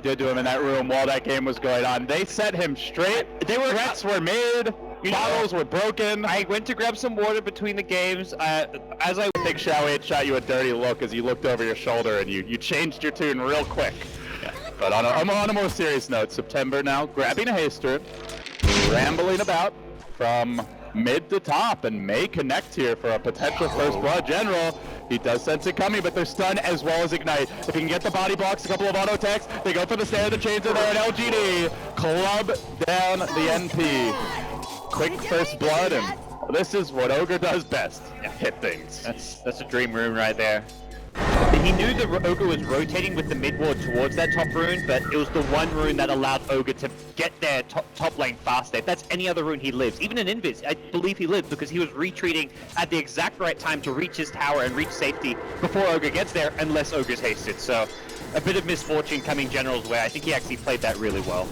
did to him in that room while that game was going on. They set him straight. Threats were made. Bottles were broken. I went to grab some water between the games. As I think Xiao8 shot you a dirty look as you looked over your shoulder and you changed your tune real quick. Yeah. But on a more serious note, September now grabbing a haster, rambling about from mid to top, and may connect here for a potential first blood. General, he does sense it coming, but they're stun as well as ignite. If he can get the body blocks, a couple of auto attacks, they go for the stand, the chains are there, and LGD club down the NP. Quick first blood, and this is what Ogre does best. Yeah, hit things. That's a dream rune right there. He knew the Ogre was rotating with the mid ward towards that top rune, but it was the one rune that allowed Ogre to get their top lane faster. If that's any other rune, he lives. Even in Invis, I believe he lived because he was retreating at the exact right time to reach his tower and reach safety before Ogre gets there, unless Ogre's hasted. So a bit of misfortune coming General's way. I think he actually played that really well.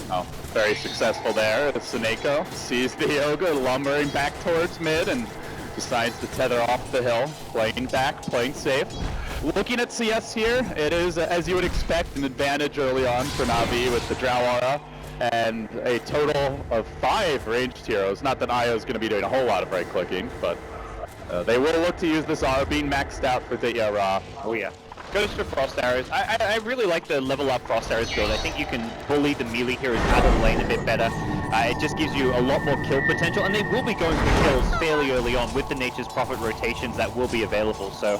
Oh, very successful there. Seneko sees the Ogre lumbering back towards mid and decides to tether off the hill, playing back, playing safe. Looking at CS here, it is, as you would expect, an advantage early on for Na'Vi with the Drow Aura and a total of 5 ranged heroes. Not that Io is going to be doing a whole lot of right clicking, but they will look to use this Aura being maxed out for the Ra. Oh yeah. Goes for Frost Arrows. I really like the level up Frost Arrows build. I think you can bully the melee heroes out of the lane a bit better. It just gives you a lot more kill potential, and they will be going for kills fairly early on with the Nature's Prophet rotations that will be available. So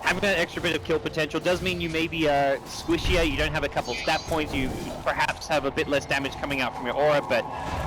having that extra bit of kill potential does mean you may be squishier, you don't have a couple stat points, you perhaps have a bit less damage coming out from your aura, but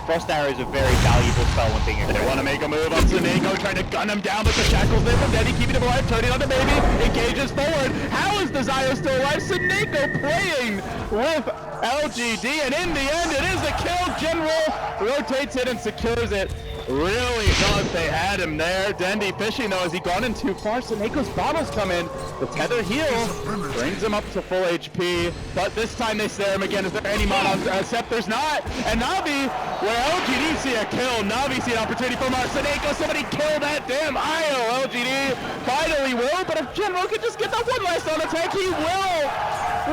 Frost Arrow is a very valuable spell when being aggressive. They want to make a move on Seneko, trying to gun him down, but the shackles there from Dendi, keeping him alive, turning on the baby, engages forward. How is the Zio still alive? Seneko playing with LGD, and in the end, it is a kill. General rotates it and secures it. Really thought they had him there. Dendi fishing though, as he gone in too far. Seneko's bottles come in. The tether heal brings him up to full HP, but this time they snare him again. Is there any mana on Sep? There's not. And Na'Vi, where LGD see a kill, Na'Vi see an opportunity for Mars. Seneko, somebody kill that damn Io. LGD finally will, but if General could just get that one last on attack, he will.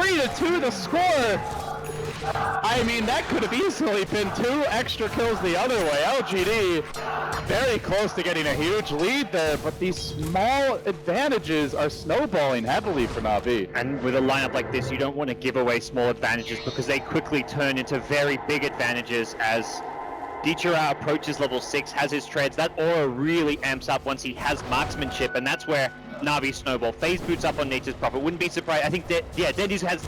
3-2 the score. I mean, that could have easily been 2 extra kills the other way. LGD very close to getting a huge lead there, but these small advantages are snowballing heavily for Na'Vi. And with a lineup like this, you don't want to give away small advantages because they quickly turn into very big advantages as Dichira approaches level 6, has his treads. That aura really amps up once he has marksmanship, and that's where Na'Vi snowball. Phase boots up on Nature's Prophet. Wouldn't be surprised. I think that, yeah, Dendi's has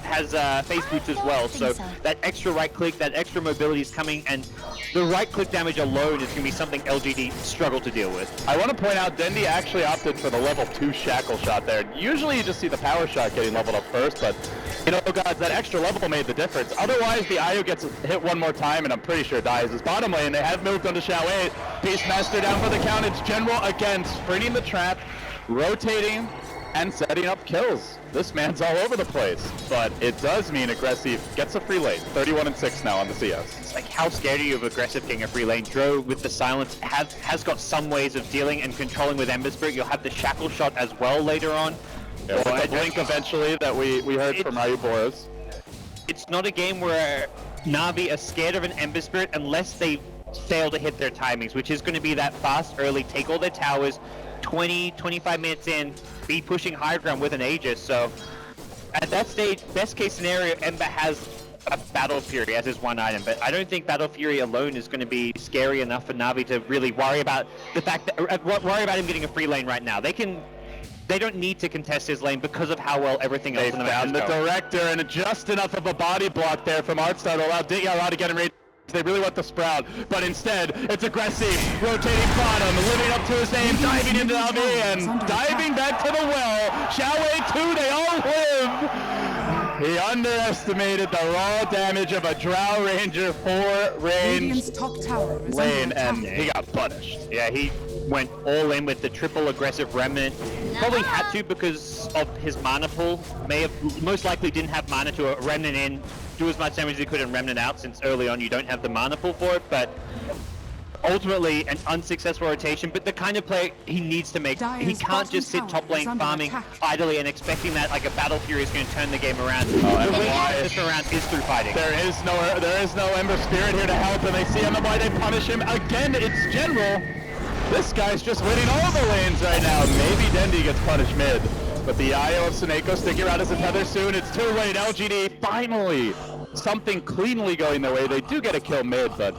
phase boots as well. So that extra right click, that extra mobility is coming, and the right click damage alone is going to be something LGD struggle to deal with. I want to point out, Dendi actually opted for the level 2 shackle shot there. Usually you just see the power shot getting leveled up first, but you know, guys, that extra level made the difference. Otherwise, the Io gets hit one more time, and I'm pretty sure dies. His bottom lane, they have moved on to Xiao8. Beastmaster down for the count. It's General again, sprinting the trap, rotating, and setting up kills. This man's all over the place, but it does mean Aggressive gets a free lane. 31-6 now on the CS. It's like, how scared are you of Aggressive getting a free lane? Dro, with the silence, has got some ways of dealing and controlling with Ember Spirit. You'll have the shackle shot as well later on. Yeah, with the blink eventually that we heard from Ryu Boros. It's not a game where Na'Vi are scared of an Ember Spirit unless they fail to hit their timings, which is going to be that fast early, take all their towers, 20-25 minutes in, be pushing high ground with an Aegis. So at that stage, best case scenario, Ember has a Battle Fury as his one item, but I don't think Battle Fury alone is going to be scary enough for Na'Vi to really worry about the fact that worry about him getting a free lane right now. They don't need to contest his lane because of how well everything else in the match is going. They found the Director, and just enough of a body block there from Artstar to allow Dichira to get him ready. They really want the Sprout, but instead, it's Aggressive, rotating bottom, living up to his name, diving into Na'Vi, and diving back to the well. Xiao8 2, they all live! He underestimated the raw damage of a Drow Ranger 4-range lane, and he got punished. Yeah, he went all in with the triple aggressive remnant. Probably had to because of his mana pool. Most likely didn't have mana to a remnant in, do as much damage as he could and remnant out, since early on you don't have the mana pool for it, but ultimately an unsuccessful rotation, but the kind of play he needs to make. He can't just sit top lane farming idly and expecting that like a Battle Fury is going to turn the game around. The way this around is through fighting. There is no Ember Spirit here to help, and they see MMY, they punish him again. It's General. This guy's just winning all the lanes right now. Maybe Dendi gets punished mid, but the IO of Seneko sticking around as a tether soon. It's too late. LGD finally something cleanly going their way. They do get a kill mid, but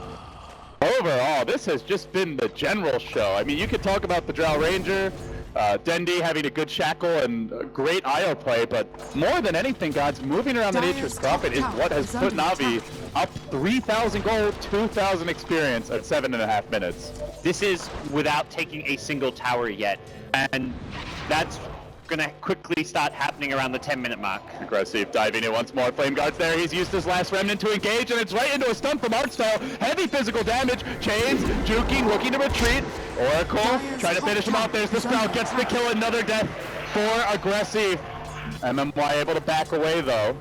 overall, this has just been the General show. I mean, you could talk about the Drow Ranger, Dendi having a good shackle and great IO play, but more than anything, guys, moving around the Nature's Prophet is what has put Na'Vi up 3,000 gold, 2,000 experience at 7.5 minutes. This is without taking a single tower yet, and that's gonna quickly start happening around the 10-minute mark. Aggressive, diving in once more. Flame Guard's there. He's used his last remnant to engage, and it's right into a stun from Artstyle. Heavy physical damage. Chains, juking, looking to retreat. Oracle trying to finish him off. There's the Sprout, gets the kill. Another death for Aggressive. MMY able to back away though.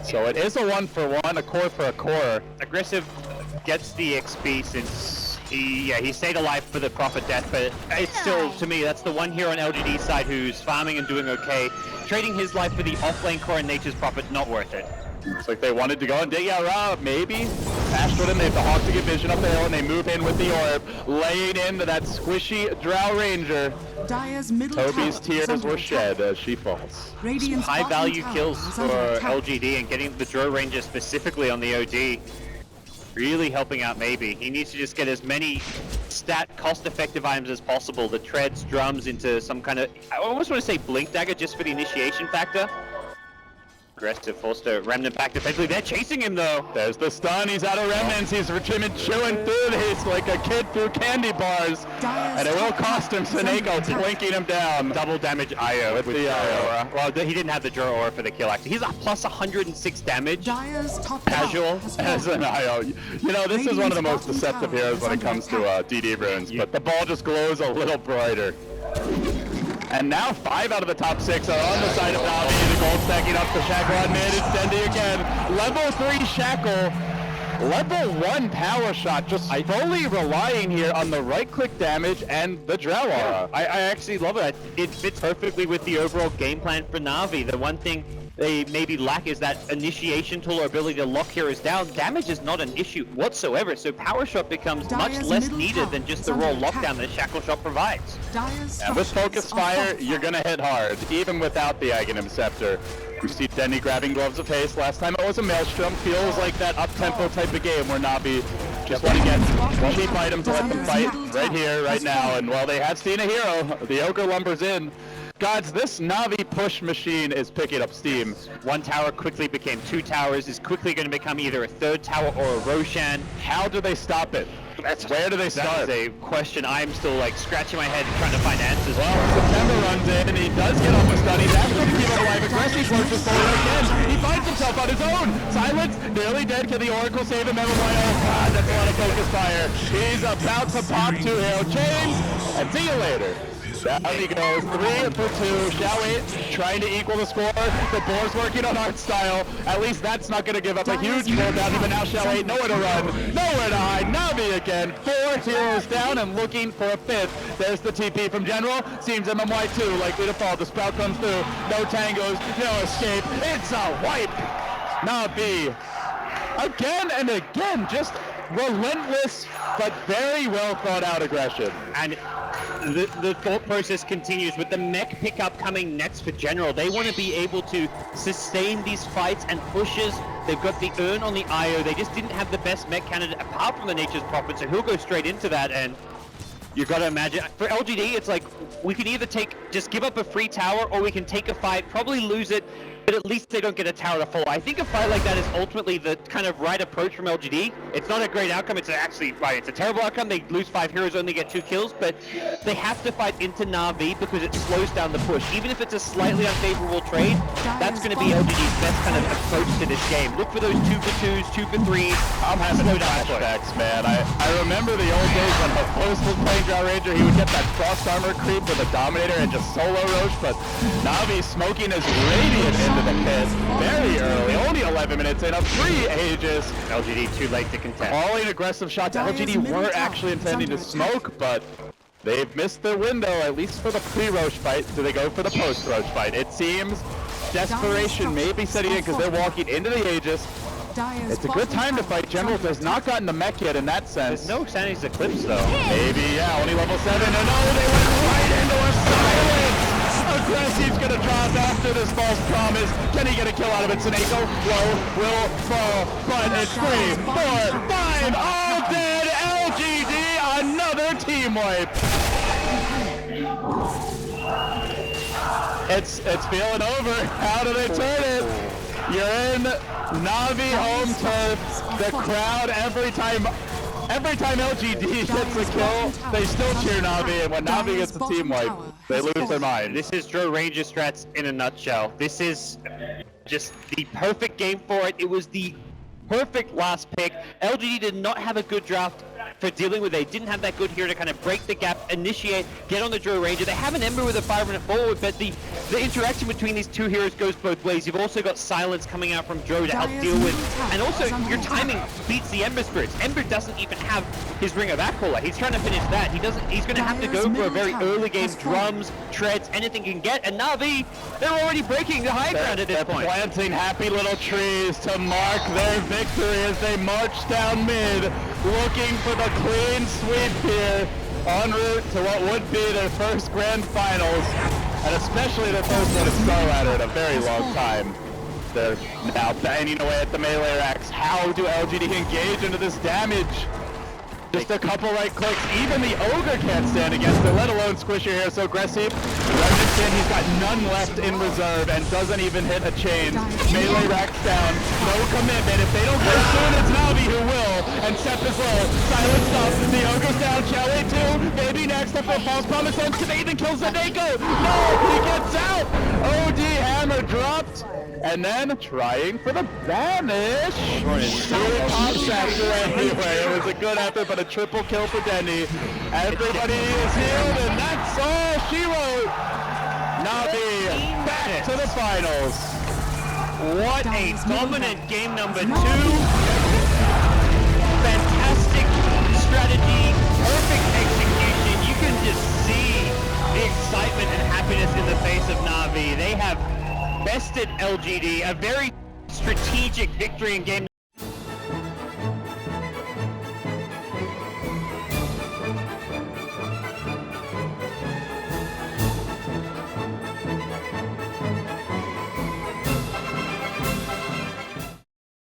So it is a 1-for-1, a core for a core. Aggressive gets the XP since he stayed alive for the Prophet death, but it's still, to me, that's the one here on LGD side who's farming and doing okay. Trading his life for the off-lane core and Nature's Prophet, not worth it. Looks like they wanted to go and dig out Rob, maybe. Astrid and they have the Hawk to get vision up the hill, and they move in with the orb, laying into that squishy Drow Ranger. Toby's tears were shed as she falls. Some high-value kills for LGD, and getting the Drow Ranger specifically on the OD. Really helping out maybe. He needs to just get as many stat cost-effective items as possible. The treads, drums into some kind of, I almost want to say blink dagger just for the initiation factor. Aggressive forced to remnant back defensively. They're chasing him though. There's the stun. He's out of remnants. He's chewing through these like a kid through candy bars. And it will cost him. Seneko blinking him down. Double damage IO with the aura. Well, he didn't have the Jura aura for the kill actually. He's a plus 106 damage. Casual as an IO. You know, this is one of the most deceptive heroes when it comes to DD runes, but the ball just glows a little brighter. And now 5 out of the top 6 are on the side of Na'Vi. The gold stacking up the Shackle on mid. It's Dendi again. Level 3 Shackle. Level 1 power shot. Just fully relying here on the right-click damage and the Drow aura. I actually love it. It fits perfectly with the overall game plan for Na'Vi. The one thing they maybe lack is that initiation tool or ability to lock heroes down. Damage is not an issue whatsoever, so power shot becomes much less needed than just the raw lockdown that Shackle Shot provides. And with Focus Fire, you're gonna hit hard, even without the Aghanim Scepter. We see Dendi grabbing Gloves of Haste. Last time it was a Maelstrom. Feels like that up-tempo type of game where Na'Vi just want to get one cheap item to let them fight right here, right now. And while they have seen a hero, the Ogre lumbers in. Gods, this Na'Vi push machine is picking up steam. One tower quickly became 2 towers, is quickly going to become either a 3rd tower or a Roshan. How do they stop it? Where do they start? That is a question I'm still like scratching my head trying to find answers. Well, September runs in and he does get off a stun. He's actually to keep him alive. Aggressive pushes forward again. He finds himself on his own. Silence, nearly dead. Can the Oracle save him? Oh god, that's a lot of Focus Fire. He's about to pop 2 hero chains. And see you later. Down he goes, 3 for 2. Shao8 trying to equal the score. The Boar's working on Artstyle. At least that's not going to give up a huge roll down. But now Shao8 nowhere to run, nowhere to hide. Na'Vi again, 4 heroes down and looking for a 5th. There's the TP from General. Seems MMY 2 likely to fall. The Sprout comes through. No tangos, no escape. It's a wipe. Na'Vi again and again, just relentless but very well thought out aggression. And the thought process continues with the mech pickup coming next for General. They want to be able to sustain these fights and pushes. They've got the Urn on the IO. They just didn't have the best mech candidate apart from the Nature's Prophet, so he'll go straight into that. And you got to imagine, for LGD, it's like we can either just give up a free tower, or we can take a fight, probably lose it, but at least they don't get a tower to fall. I think a fight like that is ultimately the kind of right approach from LGD. It's not a great outcome. It's actually, right, it's a terrible outcome. They lose 5 heroes, only get 2 kills, but they have to fight into Na'Vi because it slows down the push. Even if it's a slightly unfavorable trade, that's going to be LGD's best kind of approach to this game. Look for those 2 for 2s, 2 for 3s. I'm having flashbacks, man. I remember the old days when Host was playing Drow Ranger. He would get that frost armor creep with a Dominator and just solo Roche, but Na'Vi smoking his radiant into the pit very early, only 11 minutes in, a free Aegis. LGD too late to contest. Calling aggressive shots. LGD were actually intending to smoke, but they've missed their window, at least for the pre-Roche fight. Do they go for the post-Roche fight? It seems desperation may be setting in because they're walking into the Aegis. It's a good time to fight. General has not gotten the mech yet in that sense. There's no Sandy's Eclipse though. Maybe, yeah, only level 7. And oh, they went right into a silence! Aggressive's gonna drop after this false promise. Can he get a kill out of it? Seneko low will fall, but it's 3, 4, 5, all dead! LGD, another team wipe! It's feeling over. How do they turn it? You're in Na'Vi home turf. The crowd every time LGD gets a kill, they still cheer Na'Vi, and when Na'Vi gets a team wipe, they lose their mind. This is Drow Ranger strats in a nutshell. This is just the perfect game for it. It was the perfect last pick. LGD did not have a good draft for dealing with. They didn't have that good hero to kind of break the gap, initiate, get on the Drow Ranger. They have an Ember with a 5-minute forward, but the interaction between these two heroes goes both ways. You've also got Silence coming out from Drow to help deal with, and also your timing beats the Ember Spirits. Ember doesn't even have his Ring of Aquila. He's trying to finish that. He's going to have to go for a very early game, drums, treads, anything he can get, and Na'Vi, they're already breaking the high ground at this point. They're planting happy little trees to mark their victory as they march down mid, looking for the clean sweep here, en route to what would be their first grand finals, and especially their first one at Star Ladder in a very long time. They're now banging away at the melee racks. How do LGD engage into this damage? Just a couple right clicks. Even the Ogre can't stand against it, let alone squish your hair so aggressive. Remington, he's got none left in reserve and doesn't even hit a chain. Melee racks down, no commitment. If they don't get it soon, it's Na'Vi who will. And Sep is low. Silence stops. The Ogre's down. Kelly too. Maybe next up for false promise. Nathan kills Seneko. No, he gets out. OD hammer dropped. And then trying for the banish. Top sector anyway. It was a good effort, but a triple kill for Dendi. Everybody is healed, and that's all she wrote. Na'Vi back to the finals. What a dominant game number 2. Fantastic strategy, perfect execution. You can just see the excitement and happiness in the face of Na'Vi. They have bested LGD, a very strategic victory in game